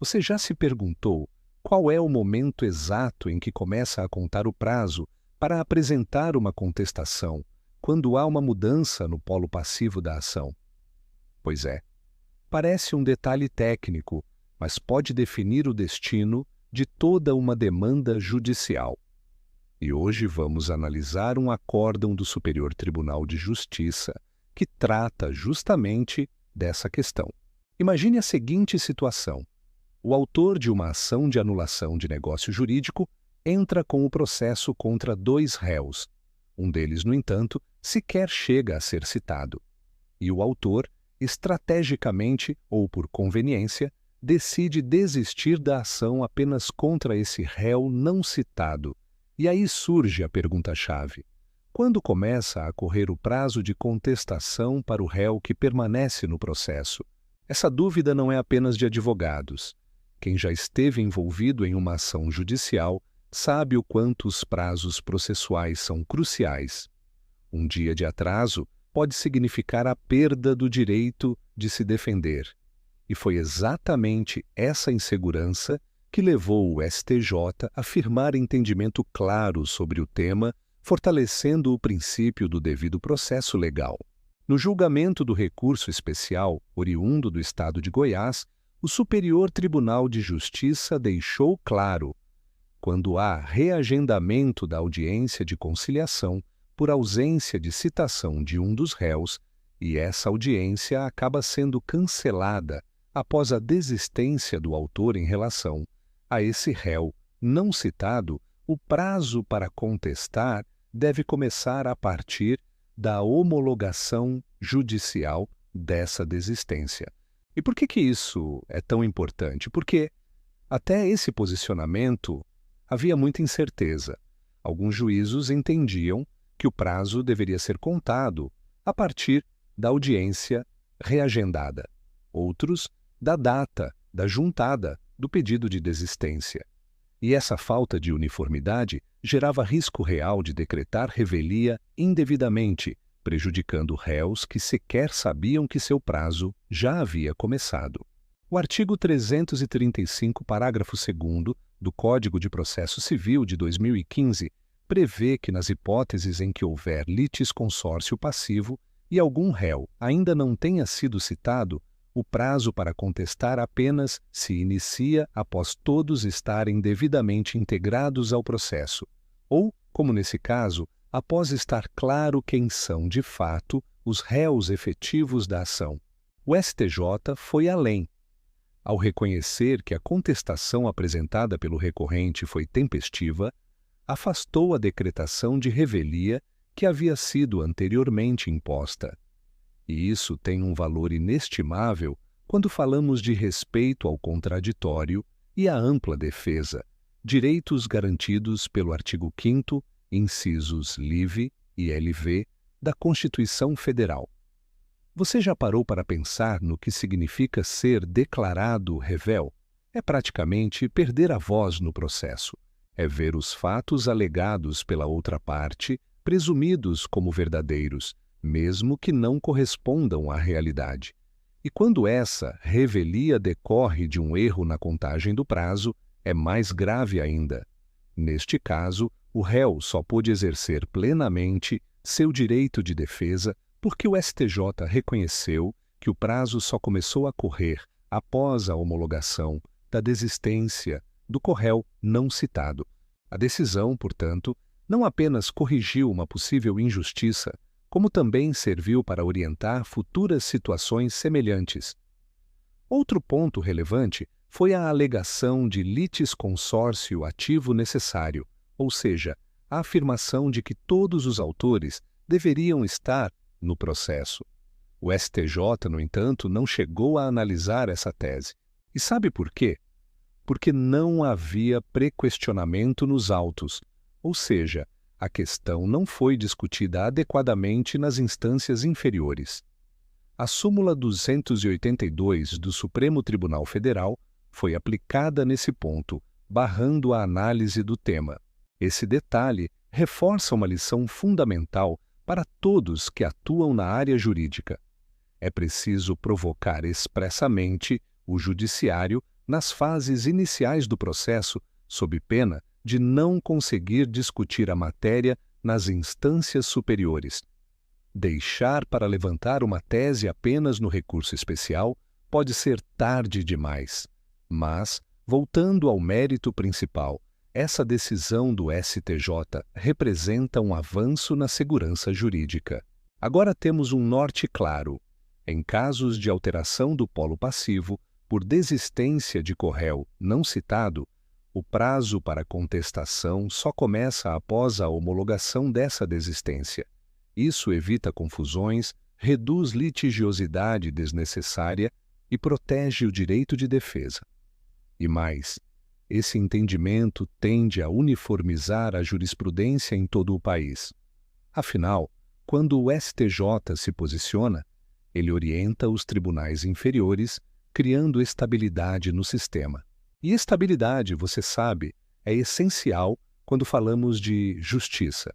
Você já se perguntou qual é o momento exato em que começa a contar o prazo para apresentar uma contestação, quando há uma mudança no polo passivo da ação? Pois é, parece um detalhe técnico, mas pode definir o destino de toda uma demanda judicial. E hoje vamos analisar um acórdão do Superior Tribunal de Justiça que trata justamente dessa questão. Imagine a seguinte situação: o autor de uma ação de anulação de negócio jurídico entra com o processo contra dois réus. Um deles, no entanto, sequer chega a ser citado. E o autor, estrategicamente ou por conveniência, decide desistir da ação apenas contra esse réu não citado. E aí surge a pergunta-chave: quando começa a correr o prazo de contestação para o réu que permanece no processo? Essa dúvida não é apenas de advogados. Quem já esteve envolvido em uma ação judicial sabe o quanto os prazos processuais são cruciais. Um dia de atraso pode significar a perda do direito de se defender. E foi exatamente essa insegurança que levou o STJ a firmar entendimento claro sobre o tema, fortalecendo o princípio do devido processo legal. No julgamento do recurso especial, oriundo do Estado de Goiás, o Superior Tribunal de Justiça deixou claro: quando há reagendamento da audiência de conciliação por ausência de citação de um dos réus, e essa audiência acaba sendo cancelada após a desistência do autor em relação a esse réu não citado, o prazo para contestar deve começar a partir da homologação judicial dessa desistência. E por que isso é tão importante? Porque até esse posicionamento havia muita incerteza. Alguns juízos entendiam que o prazo deveria ser contado a partir da audiência reagendada. Outros, da data da juntada do pedido de desistência. E essa falta de uniformidade gerava risco real de decretar revelia indevidamente, prejudicando réus que sequer sabiam que seu prazo já havia começado. O artigo 335, parágrafo 2º do Código de Processo Civil de 2015 prevê que nas hipóteses em que houver litisconsórcio passivo e algum réu ainda não tenha sido citado, o prazo para contestar apenas se inicia após todos estarem devidamente integrados ao processo, ou, como nesse caso, após estar claro quem são, de fato, os réus efetivos da ação. O STJ foi além. Ao reconhecer que a contestação apresentada pelo recorrente foi tempestiva, afastou a decretação de revelia que havia sido anteriormente imposta. E isso tem um valor inestimável quando falamos de respeito ao contraditório e à ampla defesa, direitos garantidos pelo artigo 5º, incisos LIV e LV, da Constituição Federal. Você já parou para pensar no que significa ser declarado réu? É praticamente perder a voz no processo. É ver os fatos alegados pela outra parte presumidos como verdadeiros, mesmo que não correspondam à realidade. E quando essa revelia decorre de um erro na contagem do prazo, é mais grave ainda. Neste caso, o réu só pôde exercer plenamente seu direito de defesa porque o STJ reconheceu que o prazo só começou a correr após a homologação da desistência do corréu não citado. A decisão, portanto, não apenas corrigiu uma possível injustiça, como também serviu para orientar futuras situações semelhantes. Outro ponto relevante foi a alegação de litisconsórcio ativo necessário, ou seja, a afirmação de que todos os autores deveriam estar no processo. O STJ, no entanto, não chegou a analisar essa tese. E sabe por quê? Porque não havia prequestionamento nos autos, ou seja, a questão não foi discutida adequadamente nas instâncias inferiores. A súmula 282 do Supremo Tribunal Federal foi aplicada nesse ponto, barrando a análise do tema. Esse detalhe reforça uma lição fundamental para todos que atuam na área jurídica. É preciso provocar expressamente o judiciário nas fases iniciais do processo, sob pena de não conseguir discutir a matéria nas instâncias superiores. Deixar para levantar uma tese apenas no recurso especial pode ser tarde demais. Mas, voltando ao mérito principal, essa decisão do STJ representa um avanço na segurança jurídica. Agora temos um norte claro. Em casos de alteração do polo passivo, por desistência de corréu não citado, o prazo para contestação só começa após a homologação dessa desistência. Isso evita confusões, reduz litigiosidade desnecessária e protege o direito de defesa. E mais, esse entendimento tende a uniformizar a jurisprudência em todo o país. Afinal, quando o STJ se posiciona, ele orienta os tribunais inferiores, criando estabilidade no sistema. E estabilidade, você sabe, é essencial quando falamos de justiça.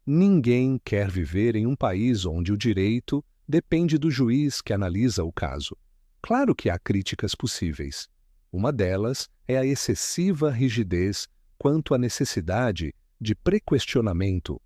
Ninguém quer viver em um país onde o direito depende do juiz que analisa o caso. Claro que há críticas possíveis. Uma delas é a excessiva rigidez quanto à necessidade de prequestionamento.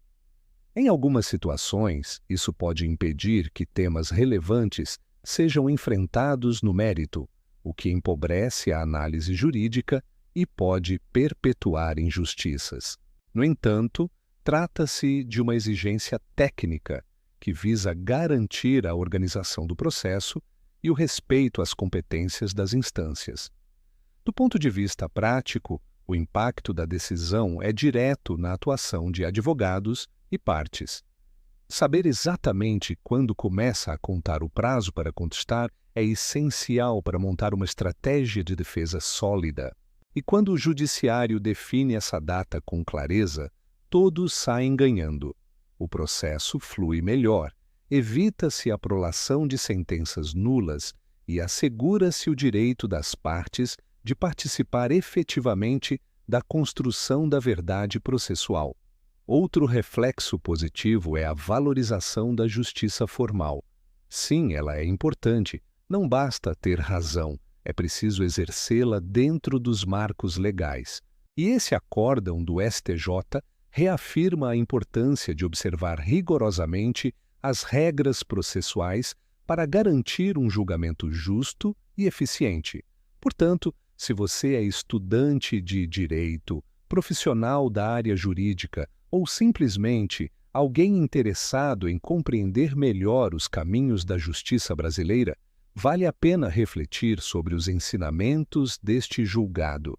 Em algumas situações, isso pode impedir que temas relevantes sejam enfrentados no mérito, o que empobrece a análise jurídica e pode perpetuar injustiças. No entanto, trata-se de uma exigência técnica que visa garantir a organização do processo e o respeito às competências das instâncias. Do ponto de vista prático, o impacto da decisão é direto na atuação de advogados e partes. Saber exatamente quando começa a contar o prazo para contestar é essencial para montar uma estratégia de defesa sólida. E quando o judiciário define essa data com clareza, todos saem ganhando. O processo flui melhor, evita-se a prolação de sentenças nulas e assegura-se o direito das partes de participar efetivamente da construção da verdade processual. Outro reflexo positivo é a valorização da justiça formal. Sim, ela é importante, não basta ter razão, é preciso exercê-la dentro dos marcos legais. E esse acórdão do STJ reafirma a importância de observar rigorosamente as regras processuais para garantir um julgamento justo e eficiente. Portanto, se você é estudante de direito, profissional da área jurídica ou simplesmente alguém interessado em compreender melhor os caminhos da justiça brasileira, vale a pena refletir sobre os ensinamentos deste julgado.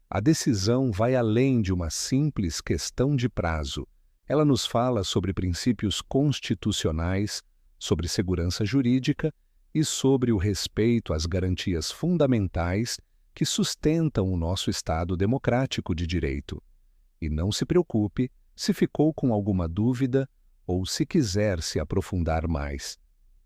A decisão vai além de uma simples questão de prazo. Ela nos fala sobre princípios constitucionais, sobre segurança jurídica e sobre o respeito às garantias fundamentais que sustentam o nosso Estado democrático de direito. E não se preocupe se ficou com alguma dúvida ou se quiser se aprofundar mais.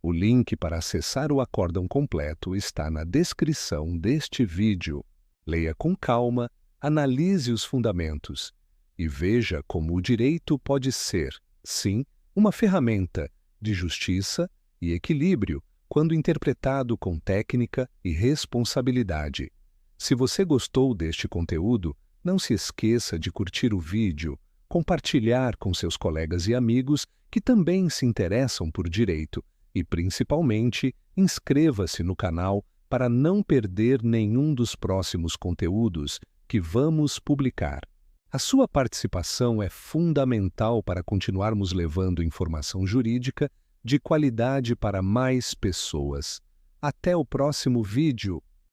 O link para acessar o acórdão completo está na descrição deste vídeo. Leia com calma, analise os fundamentos e veja como o direito pode ser, sim, uma ferramenta de justiça e equilíbrio quando interpretado com técnica e responsabilidade. Se você gostou deste conteúdo, não se esqueça de curtir o vídeo, compartilhar com seus colegas e amigos que também se interessam por direito e, principalmente, inscreva-se no canal para não perder nenhum dos próximos conteúdos que vamos publicar. A sua participação é fundamental para continuarmos levando informação jurídica de qualidade para mais pessoas. Até o próximo vídeo!